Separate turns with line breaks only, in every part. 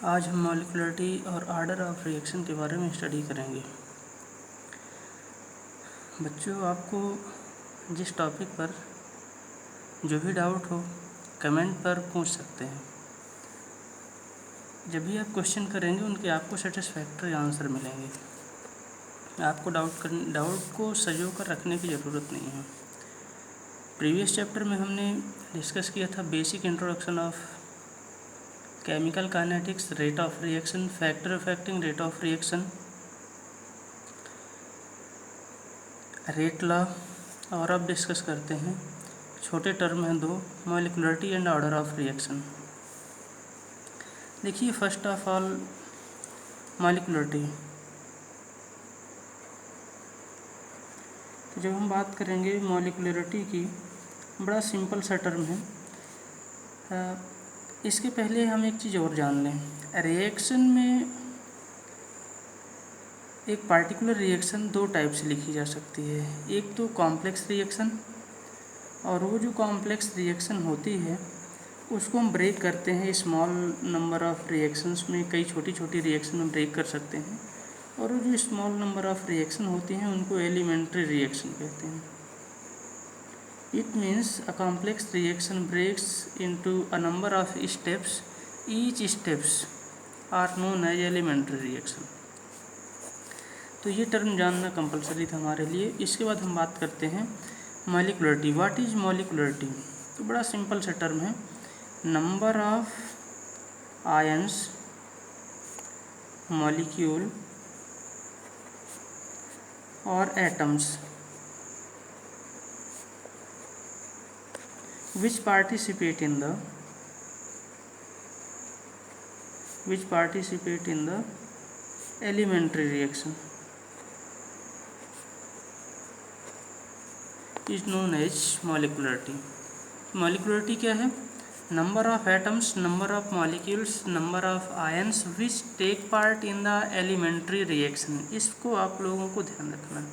आज हम मॉलिक्युलरिटी और ऑर्डर ऑफ रिएक्शन के बारे में स्टडी करेंगे। बच्चों, आपको जिस टॉपिक पर जो भी डाउट हो कमेंट पर पूछ सकते हैं। जब भी आप क्वेश्चन करेंगे उनके आपको सेटिस्फैक्टरी आंसर मिलेंगे। आपको डाउट को सजो कर रखने की ज़रूरत नहीं है। प्रीवियस चैप्टर में हमने डिस्कस किया था basic introduction of chemical kinetics, rate of reaction, factor affecting rate of reaction, rate law. और अब डिस्कस करते हैं छोटे टर्म हैं दो, मॉलिक्युलरिटी एंड ऑर्डर ऑफ रिएक्शन। देखिए, फर्स्ट ऑफ ऑल मॉलिक्युलरिटी। तो जब हम बात करेंगे मॉलिक्युलरिटी की, बड़ा सिंपल सा टर्म है। इसके पहले हम एक चीज़ और जान लें। रिएक्शन में एक पार्टिकुलर रिएक्शन दो टाइप से लिखी जा सकती है। एक तो कॉम्प्लेक्स रिएक्शन, और वो जो कॉम्प्लेक्स रिएक्शन होती है उसको हम ब्रेक करते हैं स्मॉल नंबर ऑफ रिएक्शंस में। कई छोटी छोटी रिएक्शन में ब्रेक कर सकते हैं, और वो जो स्मॉल नंबर ऑफ रिएक्शन होती हैं उनको एलिमेंट्री रिएक्शन कहते हैं। It means a complex reaction breaks into a number of steps, each steps are known as elementary reaction. तो ये टर्म जानना कंपलसरी था हमारे लिए। इसके बाद हम बात करते हैं मॉलिक्युलरिटी। What is मॉलिक्युलरिटी? तो बड़ा सिंपल सा टर्म है। नंबर ऑफ आयंस मॉलिक्यूल और atoms which participate in the elementary reaction is known as molecularity. Molecularity क्या है? Number of atoms, number of molecules, number of ions which take part in the elementary reaction. इसको आप लोगों को ध्यान रखना है।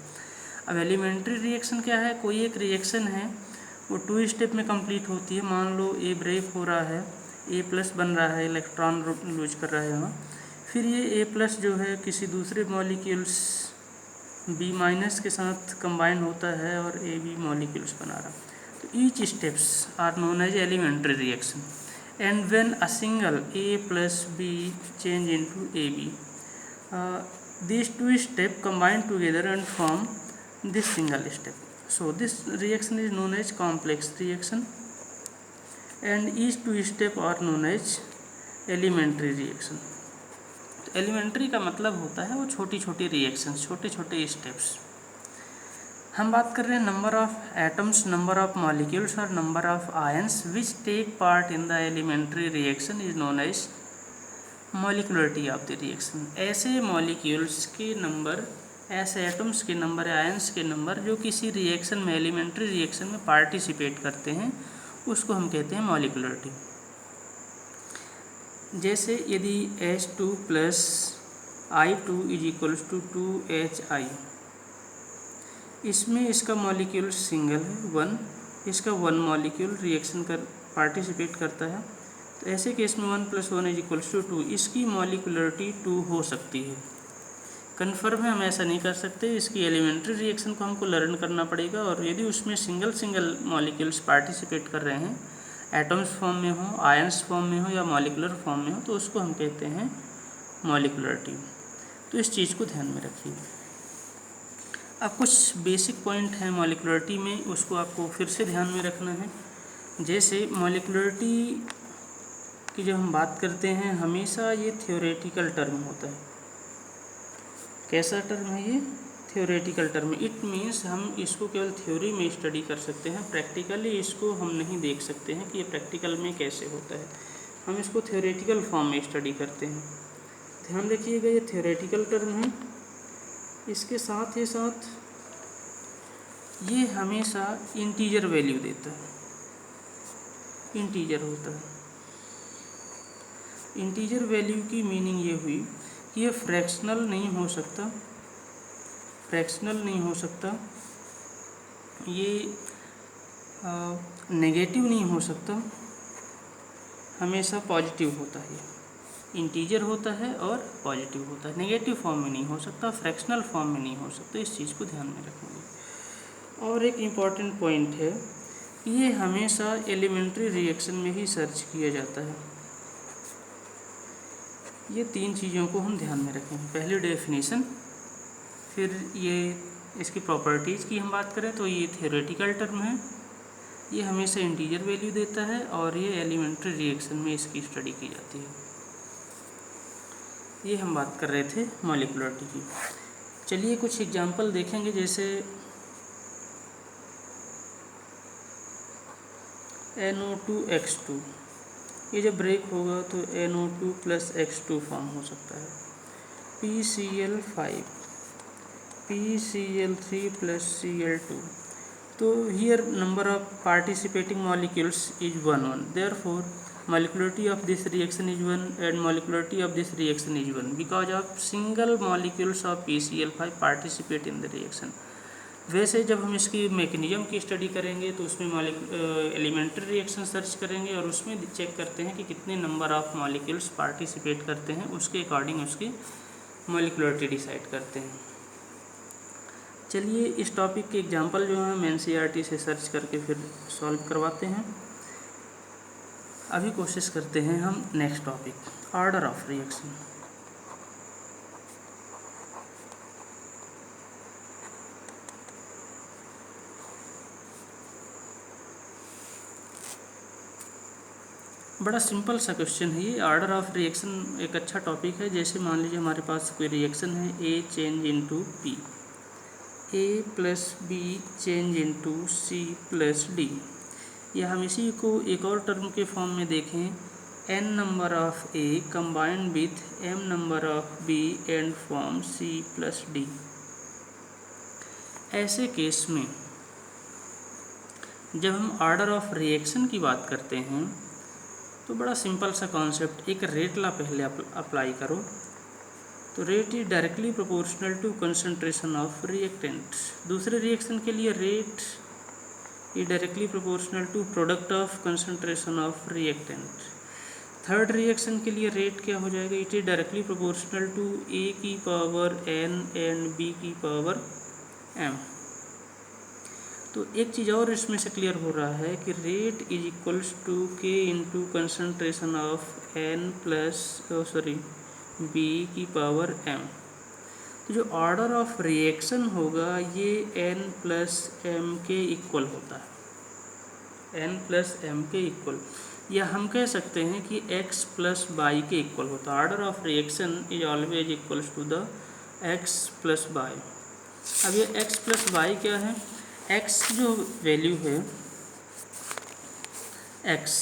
अब एलिमेंट्री रिएक्शन क्या है? कोई एक रिएक्शन है, वो 2 स्टेप में कंप्लीट होती है। मान लो ए ब्रेक हो रहा है, ए प्लस बन रहा है, इलेक्ट्रॉन लूज कर रहा है वहाँ। फिर ये ए प्लस जो है किसी दूसरे मॉलिक्यूल्स बी माइनस के साथ कंबाइन होता है और ए बी मॉलिक्यूल्स बना रहा। तो each steps are known as elementary reaction and when a single A plus B change into A B, these 2 steps combine together and form this single step. So this reaction is known as complex reaction and each 2 steps are known as elementary reaction. Elementary का मतलब होता है वो छोटी छोटी reactions, छोटे छोटे steps. हम बात कर रहे हैं number of atoms, number of molecules और number of ions which take part in the elementary reaction is known as molecularity of the reaction. ऐसे मॉलिक्यूल्स के नंबर, ऐसे एटम्स के नंबर, आयंस के नंबर जो किसी रिएक्शन में, एलिमेंट्री रिएक्शन में पार्टिसिपेट करते हैं, उसको हम कहते हैं मॉलिक्युलरिटी। जैसे यदि H2 plus I2 is equals to 2HI, इसमें इसका मॉलिक्यूल सिंगल है 1, इसका 1 मॉलिक्यूल रिएक्शन कर पार्टिसिपेट करता है। तो ऐसे केस में 1 + 1 इज इक्वल्स टू 2, इसकी मॉलिक्युलरिटी 2 हो सकती है। कन्फर्म है, हम ऐसा नहीं कर सकते। इसकी एलिमेंट्री रिएक्शन को हमको लर्न करना पड़ेगा, और यदि उसमें सिंगल मॉलिक्यूल्स पार्टिसिपेट कर रहे हैं, एटम्स फॉर्म में हो, आयंस फॉर्म में हो या मॉलिकुलर फॉर्म में हो, तो उसको हम कहते हैं मॉलिक्युलरिटी। तो इस चीज़ को ध्यान में रखिए। अब कुछ बेसिक पॉइंट हैं मॉलिक्युलरिटी में, उसको आपको फिर से ध्यान में रखना है। जैसे मॉलिक्युलरिटी की जब हम बात करते हैं, हमेशा ये थ्योरेटिकल टर्म होता है। कैसा टर्म है ये? Theoretical term. इट मीन्स हम इसको केवल थ्योरी में स्टडी कर सकते हैं, प्रैक्टिकली इसको हम नहीं देख सकते हैं कि ये प्रैक्टिकल में कैसे होता है। हम इसको थ्योरेटिकल फॉर्म में स्टडी करते हैं। ध्यान रखिएगा, ये थ्योरेटिकल टर्म है। इसके साथ ही साथ ये हमेशा इंटीजर वैल्यू देता है, इंटीजर होता है। इंटीजर वैल्यू की मीनिंग ये हुई कि ये फ्रैक्शनल नहीं हो सकता, फ्रैक्शनल नहीं हो सकता, ये नेगेटिव नहीं हो सकता, हमेशा पॉजिटिव होता है। इंटीजर होता है और पॉजिटिव होता है, नेगेटिव फॉर्म में नहीं हो सकता, फ्रैक्शनल फॉर्म में नहीं हो सकता। इस चीज़ को ध्यान में रखेंगे। और एक इम्पॉर्टेंट पॉइंट है, ये हमेशा एलिमेंट्री रिएक्शन में ही सर्च किया जाता है। ये 3 चीज़ों को हम ध्यान में रखेंगे। पहले डेफिनेशन, फिर ये इसकी प्रॉपर्टीज़ की हम बात करें तो ये थ्योरेटिकल टर्म है, ये हमेशा इंटीजर वैल्यू देता है और ये एलिमेंट्री रिएक्शन में इसकी स्टडी की जाती है। ये हम बात कर रहे थे मॉलिक्यूलरिटी की। चलिए कुछ एग्जांपल देखेंगे, जैसे NO2X2, ये जब ब्रेक होगा तो NO2 + X2 फॉर्म हो सकता है। PCl5, PCl3 + Cl2। तो here number of participating molecules is 1 therefore molecularity of this reaction is 1 and molecularity of this reaction is 1 because of single molecules of PCl5 participate in the reaction। वैसे जब हम इसकी mechanism की study करेंगे तो उसमें elementary reaction search करेंगे और उसमें चेक करते हैं कि कितने नंबर ऑफ मॉलिक्यूल्स पार्टिसिपेट करते हैं, उसके अकॉर्डिंग उसकी मॉलिक्यूलरिटी डिसाइड करते हैं। चलिए इस टॉपिक के एग्जांपल जो हैं हम NCERT से सर्च करके फिर सॉल्व करवाते हैं। अभी कोशिश करते हैं हम next topic, order of reaction. बड़ा सिंपल सा क्वेश्चन है ये। ऑर्डर ऑफ रिएक्शन एक अच्छा टॉपिक है। जैसे मान लीजिए हमारे पास कोई रिएक्शन है, A change into P, A + B change into C + D, या हम इसी को एक और टर्म के फॉर्म में देखें, n number of A combined with m number of B and form C + D। ऐसे केस में जब हम ऑर्डर ऑफ रिएक्शन की बात करते हैं तो बड़ा सिंपल सा कॉन्सेप्ट, एक रेट ला पहले अप्लाई करो। तो rate is directly proportional to concentration of reactant. दूसरे रिएक्शन के लिए rate is directly proportional to product of concentration of reactant. Third reaction के लिए रेट क्या हो जाएगा, it is directly proportional to A⁴n and B⁴m। तो एक चीज़ और इसमें से क्लियर हो रहा है कि rate is equals to K into concentration of n + B⁴m। तो जो ऑर्डर ऑफ रिएक्शन होगा ये n + m के इक्वल होता है, n + m के इक्वल, या हम कह सकते हैं कि x + y के इक्वल होता है। Order of reaction is always equals to the x + y। अब ये x + y क्या है, x जो वैल्यू है x,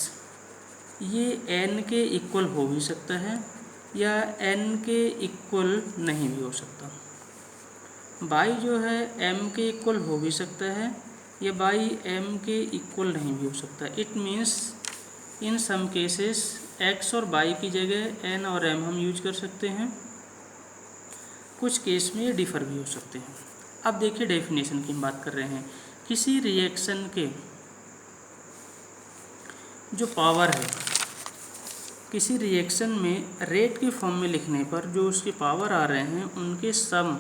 ये n के इक्वल हो भी सकता है या n के इक्वल नहीं भी हो सकता। y जो है m के इक्वल हो भी सकता है या y m के इक्वल नहीं भी हो सकता। It means in some cases x और y की जगह n और m हम यूज कर सकते हैं, कुछ केस में ये डिफ़र भी हो सकते हैं। अब देखिए डेफिनेशन की हम बात कर रहे हैं। किसी रिएक्शन के जो पावर है, किसी रिएक्शन में रेट के फॉर्म में लिखने पर जो उसके पावर आ रहे हैं उनके सम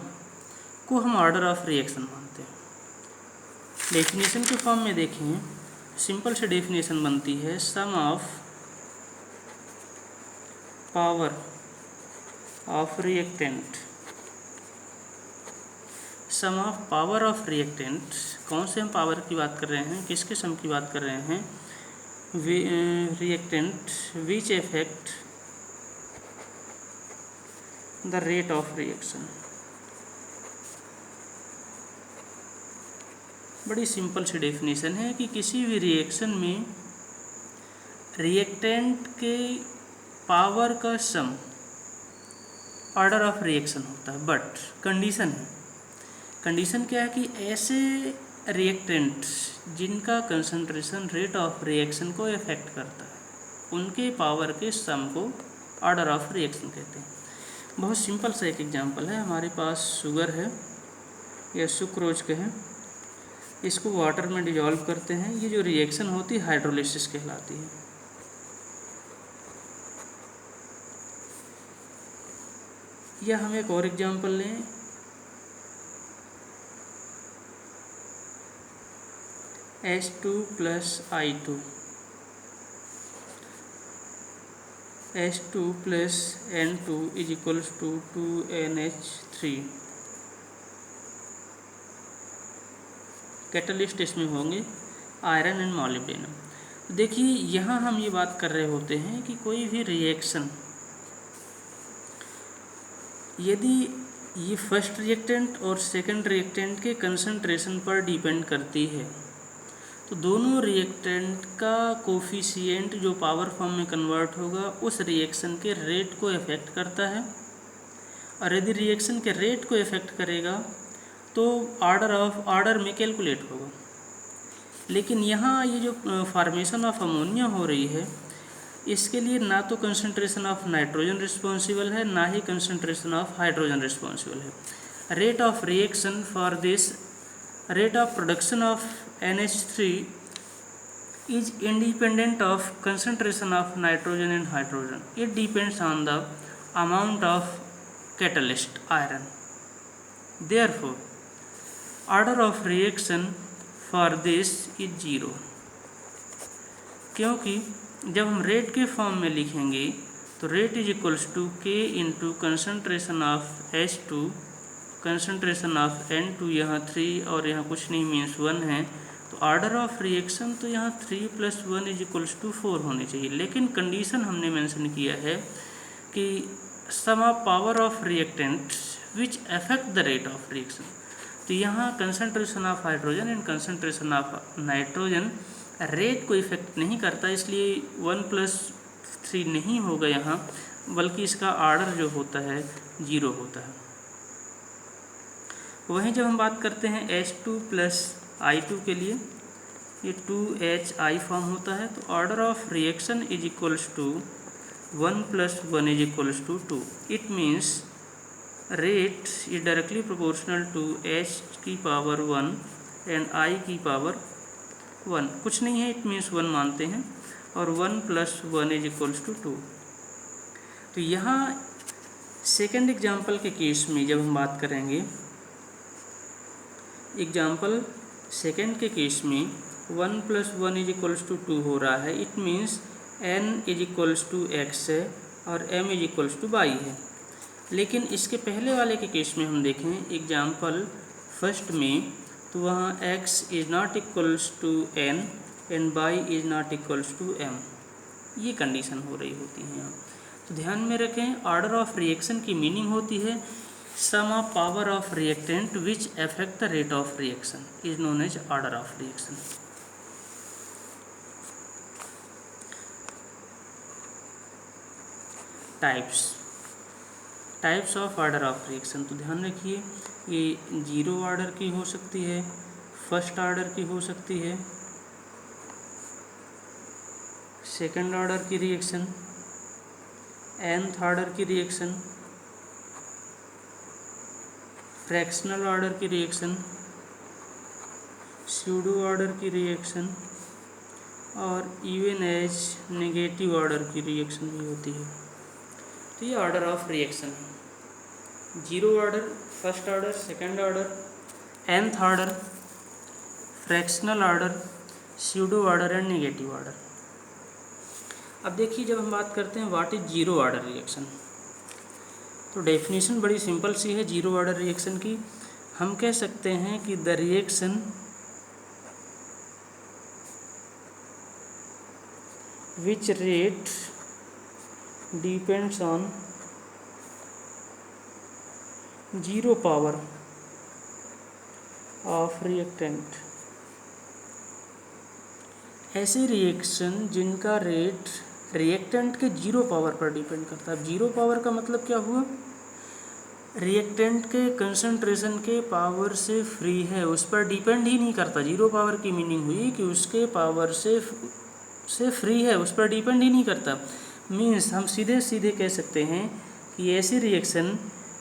को हम ऑर्डर ऑफ रिएक्शन मानते हैं। डेफिनेशन के फॉर्म में देखें, सिंपल से डेफिनेशन बनती है, sum of power of reactant, sum of power of reactant. कौन से हम पावर की बात कर रहे हैं, किसके सम की बात कर रहे हैं, reactant which affect the rate of reaction. बड़ी सिंपल सी डेफिनेशन है कि किसी भी रिएक्शन में रिएक्टेंट के पावर का सम ऑर्डर ऑफ रिएक्शन होता है। बट कंडीशन है, कंडीशन क्या है कि ऐसे रिएक्टेंट जिनका कंसंट्रेशन रेट ऑफ रिएक्शन को इफेक्ट करता है, उनके पावर के सम को ऑर्डर ऑफ रिएक्शन कहते हैं। बहुत सिंपल सा एक एग्जांपल है, हमारे पास शुगर है या सुक्रोज के हैं, इसको वाटर में डिजॉल्व करते हैं, ये जो रिएक्शन होती है हाइड्रोलिसिस कहलाती है। या हम एक और एग्जांपल लें, H2 plus I2, H2 plus N2 is equals to 2NH3। Catalyst इसमें होंगे आयरन एंड मॉलिब्डेनम। देखिए यहाँ हम ये बात कर रहे होते हैं कि कोई भी रिएक्शन यदि ये फर्स्ट रिएक्टेंट और सेकंड रिएक्टेंट के कंसंट्रेशन पर डिपेंड करती है तो दोनों रिएक्टेंट का कोफिशिएंट जो पावर फॉर्म में कन्वर्ट होगा उस रिएक्शन के रेट को इफेक्ट करता है, और यदि रिएक्शन के रेट को इफेक्ट करेगा तो ऑर्डर में कैलकुलेट होगा। लेकिन यहाँ ये जो फॉर्मेशन ऑफ अमोनिया हो रही है इसके लिए ना तो कंसंट्रेशन ऑफ नाइट्रोजन रिस्पॉन्सिबल है, ना ही कंसंट्रेशन ऑफ हाइड्रोजन रिस्पॉन्सिबल है। Rate of reaction for this rate of production of NH3 is independent of concentration of nitrogen and hydrogen. It depends on the amount of catalyst iron. Therefore, order of reaction for this is 0. क्योंकि जब हम rate के form में लिखेंगे तो rate is equals to K into concentration of H2, concentration of N2 यहाँ 3 और यहाँ कुछ नहीं मीन्स 1 है, तो ऑर्डर ऑफ रिएक्शन तो यहाँ 3 + 1 इज इक्वल्स टू 4 होनी चाहिए। लेकिन कंडीशन हमने मेंशन किया है कि sum of power of reactant which affect the rate of reaction, तो यहाँ concentration of hydrogen and concentration of nitrogen rate को इफेक्ट नहीं करता, इसलिए 1 + 3 नहीं होगा यहाँ, बल्कि इसका ऑर्डर जो होता है 0 होता है। वहीं जब हम बात करते हैं H2 + I2 के लिए, ये 2HI फॉर्म होता है, तो order of reaction is equals to 1 + 1 is equals to 2। It means rate is directly proportional to H की पावर 1 एंड I की पावर 1। कुछ नहीं है, इट मीन्स 1 मानते हैं, और 1 + 1 इज इक्वल्स टू 2। तो यहाँ सेकेंड एग्जाम्पल के केस में जब हम बात करेंगे, एग्जाम्पल सेकेंड के केस में 1 + 1 इज इक्वल्स टू 2 हो रहा है। It means n is equals to x है और m is equals to y है। लेकिन इसके पहले वाले के केस में हम देखें एग्जाम्पल फर्स्ट में, तो वहाँ x is not equals to n and y is not equals to m, ये कंडीशन हो रही होती है यहाँ। तो ध्यान में रखें, ऑर्डर ऑफ रिएक्शन की मीनिंग होती है sum of power of reactant which affect the rate of reaction is known as order of reaction. Types of order of reaction, तो ध्यान रखिए ये 0 ऑर्डर की हो सकती है, फर्स्ट ऑर्डर की हो सकती है, सेकंड ऑर्डर की रिएक्शन, nth ऑर्डर की रिएक्शन, फ्रैक्शनल ऑर्डर की रिएक्शन, स्यूडो ऑर्डर की रिएक्शन, और इवन एज नेगेटिव ऑर्डर की रिएक्शन भी होती है। तो ये ऑर्डर ऑफ रिएक्शन है, 0 order, first order, second order, nth order, fractional order, pseudo order and negative order. अब देखिए जब हम बात करते हैं व्हाट इज 0 ऑर्डर रिएक्शन, तो डेफिनेशन बड़ी सिंपल सी है 0 ऑर्डर रिएक्शन की। हम कह सकते हैं कि the reaction which rate depends on 0 power of reactant, ऐसे रिएक्शन जिनका रेट रिएक्टेंट के 0 पावर पर डिपेंड करता है। 0 पावर का मतलब क्या हुआ, रिएक्टेंट के कंसंट्रेशन के पावर से फ्री है, उस पर डिपेंड ही नहीं करता। 0 पावर की मीनिंग हुई कि उसके पावर से फ्री है, उस पर डिपेंड ही नहीं करता। मीन्स हम सीधे सीधे कह सकते हैं कि ऐसी reaction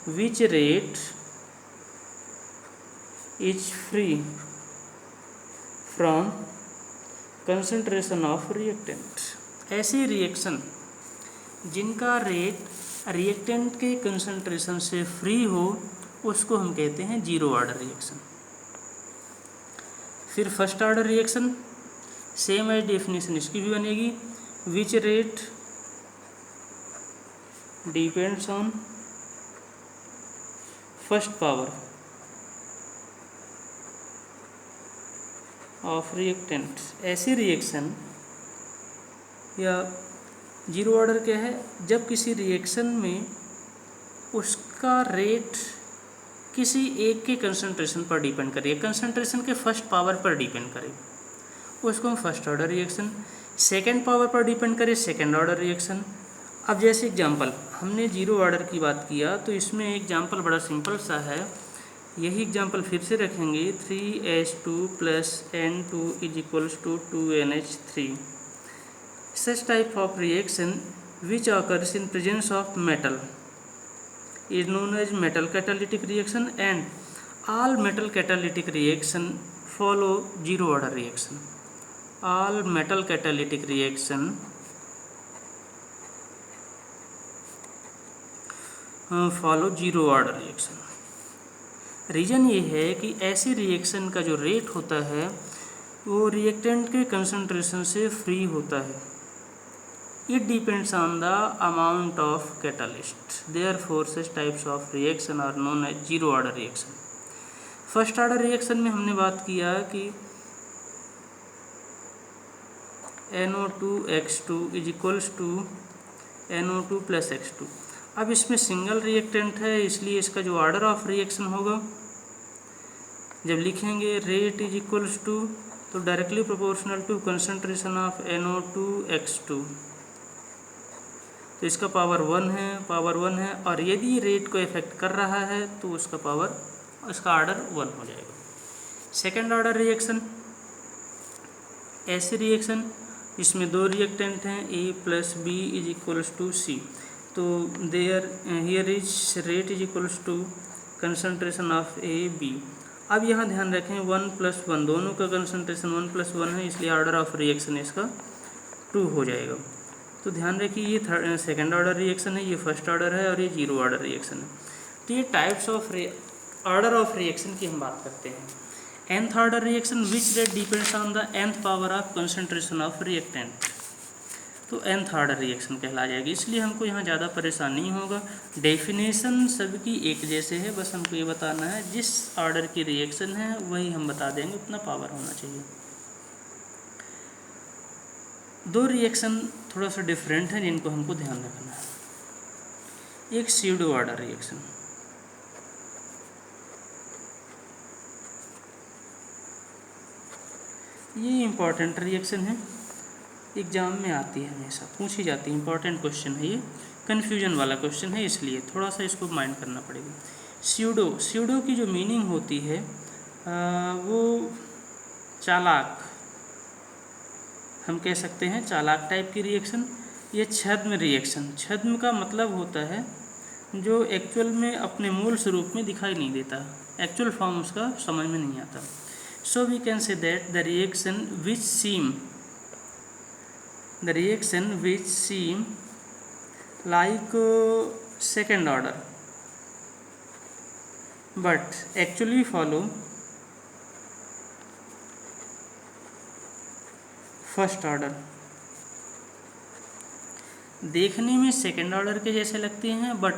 which rate is free from concentration of reactant, ऐसी रिएक्शन जिनका रेट रिएक्टेंट के कंसंट्रेशन से फ्री हो उसको हम कहते हैं जीरो ऑर्डर रिएक्शन। फिर first order reaction same as definition इसकी भी बनेगी, which rate depends on first power of reactants. ऐसी रिएक्शन या जीरो ऑर्डर क्या है, जब किसी रिएक्शन में उसका रेट किसी एक के कंसंट्रेशन पर डिपेंड करे, कंसंट्रेशन के फर्स्ट पावर पर डिपेंड करे, उसको हम first order reaction. Second power पर डिपेंड करे, सेकेंड ऑर्डर रिएक्शन। अब जैसे एग्जांपल हमने जीरो ऑर्डर की बात किया तो इसमें एग्जांपल बड़ा सिंपल सा है, यही एग्जांपल फिर से रखेंगे। 3H2 + N2 = 2NH3। Such type of reaction which occurs in presence of metal is known as metal catalytic reaction, and all metal catalytic reaction follow zero order reaction. All metal catalytic reaction follow zero order reaction. Reason ये है कि ऐसी reaction का जो rate होता है वो reactant के कंसंट्रेशन से फ्री होता है। It depends on the amount of catalyst. Therefore, such types of reaction are known as zero order reaction. First order reaction में हमने बात किया कि NO2X2 = NO2 + X2। अब इसमें सिंगल रिएक्टेंट है इसलिए इसका जो ऑर्डर ऑफ रिएक्शन होगा जब लिखेंगे रेट = तो directly proportional to concentration of NO2X2, तो इसका पावर 1 है और यदि रेट को इफेक्ट कर रहा है तो उसका ऑर्डर 1 हो जाएगा। सेकेंड ऑर्डर रिएक्शन, ऐसी रिएक्शन इसमें दो रिएक्टेंट हैं A + B = C, तो here is rate = concentration of A B। अब यहाँ ध्यान रखें 1 + 1 दोनों का कंसंट्रेशन 1 + 1 है इसलिए ऑर्डर ऑफ रिएक्शन इसका 2 हो जाएगा। तो ध्यान रखिए ये सेकेंड ऑर्डर रिएक्शन है, ये फर्स्ट ऑर्डर है और ये जीरो ऑर्डर रिएक्शन है। तो ये types of order of reaction की हम बात करते हैं। nth order reaction which rate depends on the nth power of concentration of reactant, तो nth ऑर्डर रिएक्शन कहला जाएगी। इसलिए हमको यहाँ ज़्यादा परेशान नहीं होगा, डेफिनेशन सबकी एक जैसे है, बस हमको ये बताना है जिस ऑर्डर की रिएक्शन है वही हम बता देंगे, उतना पावर होना चाहिए। दो रिएक्शन थोड़ा सा डिफरेंट है जिनको हमको ध्यान रखना है। एक स्यूडो ऑर्डर रिएक्शन, ये इम्पॉर्टेंट रिएक्शन है, एग्जाम में आती है, हमेशा पूछी जाती है, इम्पॉर्टेंट क्वेश्चन है, ये कन्फ्यूजन वाला क्वेश्चन है इसलिए थोड़ा सा इसको माइंड करना पड़ेगा। स्यूडो की जो मीनिंग होती है वो चालाक, हम कह सकते हैं चालाक टाइप की रिएक्शन। ये छद्म रिएक्शन, छद्म का मतलब होता है जो एक्चुअल में अपने मूल स्वरूप में दिखाई नहीं देता, एक्चुअल फॉर्म उसका समझ में नहीं आता। So we can say that the reaction which seem like second order but actually follow first order. देखने में सेकेंड ऑर्डर के जैसे लगते हैं बट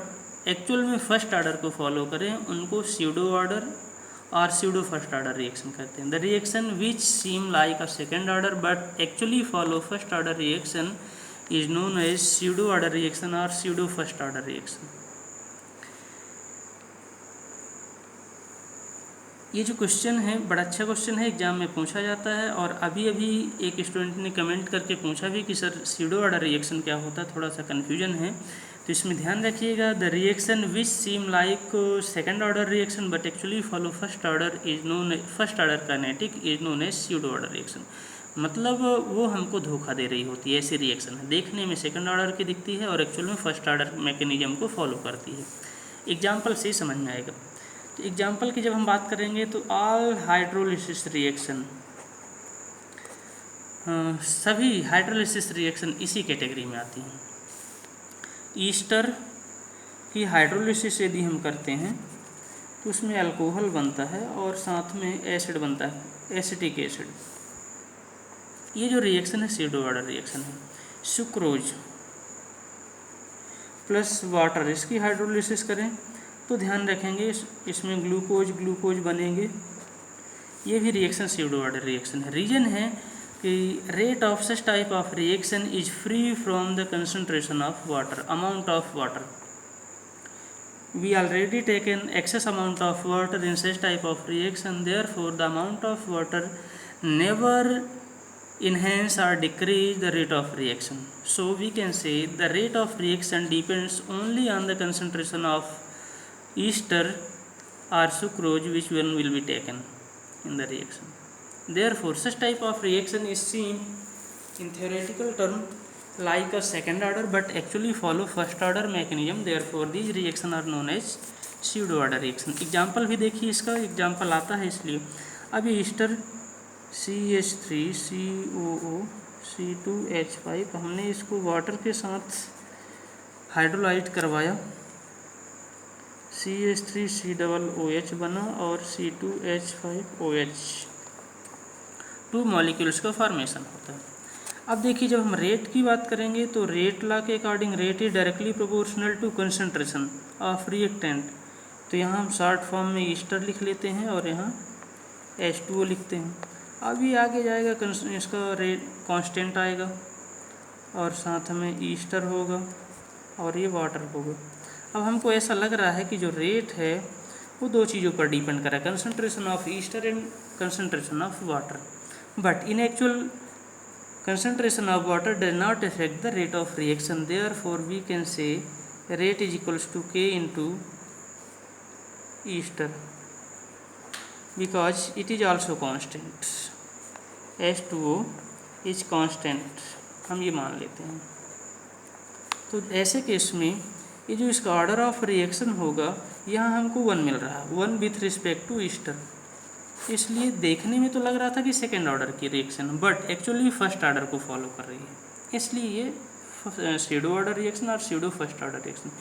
एक्चुअल में फर्स्ट ऑर्डर को फॉलो करें, उनको स्यूडो ऑर्डर और स्यूडो फर्स्ट ऑर्डर रिएक्शन कहते हैं। The reaction which seem like a second order but actually follow first order reaction is known as pseudo order reaction और स्यूडो फर्स्ट ऑर्डर रिएक्शन। ये जो question है बड़ा अच्छा question है, एग्जाम में पूछा जाता है और अभी एक स्टूडेंट ने कमेंट करके पूछा भी कि सर स्यूडो ऑर्डर रिएक्शन क्या होता है, थोड़ा सा कन्फ्यूजन है, तो इसमें ध्यान रखिएगा। The reaction which seem like second order reaction but actually follow first order kinetic is known as pseudo order reaction. मतलब वो हमको धोखा दे रही होती है, ऐसी रिएक्शन है, देखने में सेकेंड ऑर्डर की दिखती है और एक्चुअल में फर्स्ट ऑर्डर मैकेनिज्म को फॉलो करती है। एग्जाम्पल से ही समझ में आएगा। तो एग्जाम्पल की जब हम बात करेंगे तो ऑल हाइड्रोलिसिस रिएक्शन, सभी हाइड्रोलिसिस रिएक्शन इसी कैटेगरी में आती हैं। ईस्टर कि हाइड्रोलिसिस यदि हम करते हैं तो उसमें अल्कोहल बनता है और साथ में एसिड बनता है, एसिटिक एसिड। ये जो रिएक्शन है सीडो वाटर रिएक्शन है। सुक्रोज प्लस वाटर, इसकी हाइड्रोलिसिस करें तो ध्यान रखेंगे इसमें ग्लूकोज बनेंगे। ये भी रिएक्शन सीडो वाटर रिएक्शन है। रीजन है कि rate of such type of reaction is free from the concentration of water, amount of water. We already taken excess amount of water in such type of reaction, therefore the amount of water never enhance or decrease the rate of reaction. So we can say the rate of reaction depends only on the concentration of ester or sucrose which one will be taken in the reaction. Therefore such type of reaction is seen in theoretical term like a second order but actually follow first order mechanism, therefore these reaction are known as pseudo order reaction. Example भी देखिए, इसका example आता है इसलिए। अब ये Easter CH3COO C2H5 हमने इसको वाटर के साथ हाइड्रोलाइट करवाया, CH3COOH बना और C2H5OH, 2 मॉलिक्यूल्स का फॉर्मेशन होता है। अब देखिए जब हम रेट की बात करेंगे तो रेट लॉ के according rate is directly proportional to concentration of reactant. तो यहाँ हम शॉर्ट फॉर्म में ईस्टर लिख लेते हैं और यहाँ H2O लिखते हैं। अब ये आगे जाएगा, इसका रेट कांस्टेंट आएगा और साथ में ईस्टर होगा और ये वाटर होगा। अब हमको ऐसा लग रहा है कि जो रेट है वो दो चीज़ों पर डिपेंड कर रहा है, concentration of Easter and concentration of water. But in actual concentration of water does not affect the rate of reaction, therefore we can say rate is equals to K into ester because it is also constant, H2O is constant, हम ये मान लेते हैं। तो ऐसे case में ये जो इसका ऑर्डर ऑफ रिएक्शन होगा यहाँ हमको 1 मिल रहा है, 1 विथ रिस्पेक्ट टू ईस्टर, इसलिए देखने में तो लग रहा था कि सेकेंड ऑर्डर की reaction, but actually first order को फॉलो कर रही है, इसलिए ये सीडो ऑर्डर रिएक्शन और pseudo first order reaction.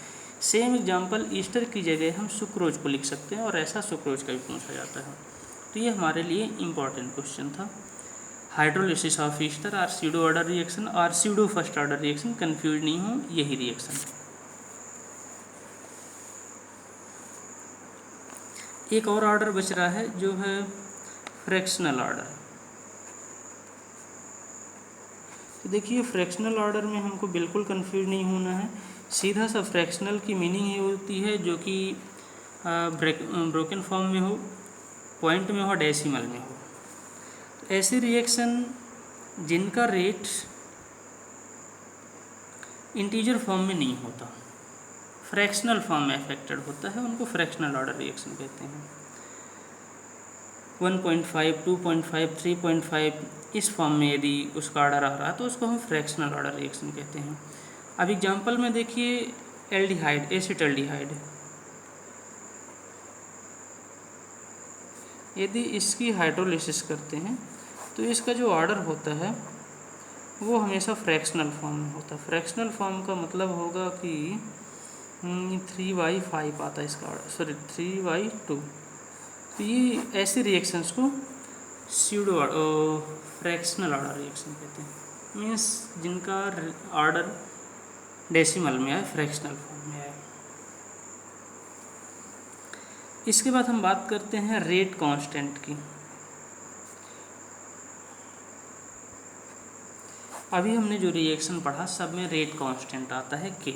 Same example ester की जगह हम सुक्रोज को लिख सकते हैं और ऐसा सुक्रोज का भी पूछा जाता है। तो ये हमारे लिए इम्पॉर्टेंट क्वेश्चन था, हाइड्रोलिसिस ऑफ ईस्टर और सीडो ऑर्डर रिएक्शन और pseudo first order reaction, confuse नहीं हो, यही रिएक्शन। एक और ऑर्डर बच रहा है जो है फ्रैक्शनल ऑर्डर। तो देखिए फ्रैक्शनल ऑर्डर में हमको बिल्कुल कंफ्यूज नहीं होना है, सीधा सा फ्रैक्शनल की मीनिंग ये होती है जो कि ब्रोकन फॉर्म में हो, पॉइंट में हो, डेसिमल में हो। तो ऐसे रिएक्शन जिनका रेट इंटीजर फॉर्म में नहीं होता, फ्रैक्शनल फॉर्म में अफेक्टेड होता है, उनको फ्रैक्शनल ऑर्डर रिएक्शन कहते हैं। 1.5, 2.5, 3.5 इस फॉर्म में यदि उसका ऑर्डर आ रहा है तो उसको हम फ्रैक्शनल ऑर्डर रिएक्शन कहते हैं। अब एग्जांपल में देखिए एल्डिहाइड, एसिटाल्डिहाइड, यदि इसकी हाइड्रोलिसिस करते हैं तो इसका जो ऑर्डर होता है वो हमेशा फ्रैक्शनल फॉर्म में होता है। फ्रैक्शनल फॉर्म का मतलब होगा कि 3/5 आता है इसका ऑर्डर, सॉरी 3/2। तो ये ऐसे रिएक्शंस को स्यूडो फ्रैक्शनल ऑर्डर रिएक्शन कहते हैं, मीन्स जिनका ऑर्डर डेसिमल में आए, फ्रैक्शनल फॉर्म में आए। इसके बाद हम बात करते हैं रेट कांस्टेंट की। अभी हमने जो रिएक्शन पढ़ा सब में रेट कांस्टेंट आता है के,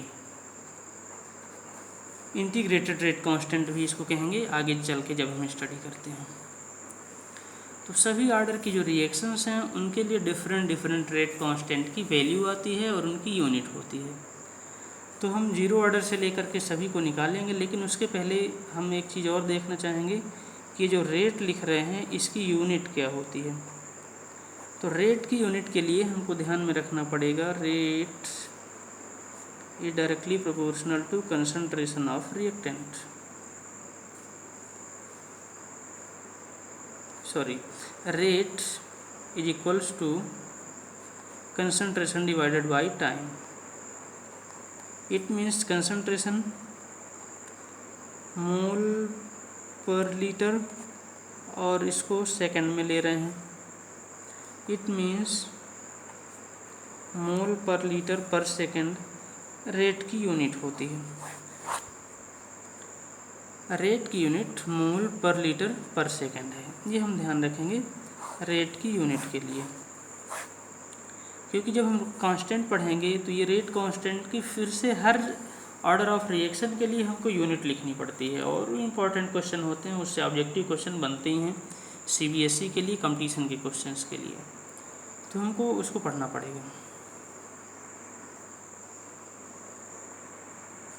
इंटीग्रेटेड रेट कांस्टेंट भी इसको कहेंगे आगे चल के जब हम स्टडी करते हैं। तो सभी ऑर्डर की जो रिएक्शंस हैं उनके लिए डिफरेंट रेट कांस्टेंट की वैल्यू आती है और उनकी यूनिट होती है। तो हम जीरो ऑर्डर से लेकर के सभी को निकालेंगे, लेकिन उसके पहले हम एक चीज़ और देखना चाहेंगे कि जो रेट लिख रहे हैं इसकी यूनिट क्या होती है। तो रेट की यूनिट के लिए हमको ध्यान में रखना पड़ेगा rate is directly proportional to concentration of reactant, rate is equals to concentration divided by time. It means concentration मोल पर लीटर और इसको सेकंड में ले रहे हैं। इट मीन्स मोल पर लीटर पर सेकंड रेट की यूनिट होती है। रेट की यूनिट मोल पर लीटर पर सेकंड है, ये हम ध्यान रखेंगे रेट की यूनिट के लिए, क्योंकि जब हम कांस्टेंट पढ़ेंगे तो ये रेट कांस्टेंट की फिर से हर ऑर्डर ऑफ रिएक्शन के लिए हमको यूनिट लिखनी पड़ती है और इम्पॉर्टेंट क्वेश्चन होते हैं, उससे ऑब्जेक्टिव क्वेश्चन बनते ही हैं CBSE के लिए, कंपटीशन के क्वेश्चंस के लिए, तो हमको उसको पढ़ना पड़ेगा।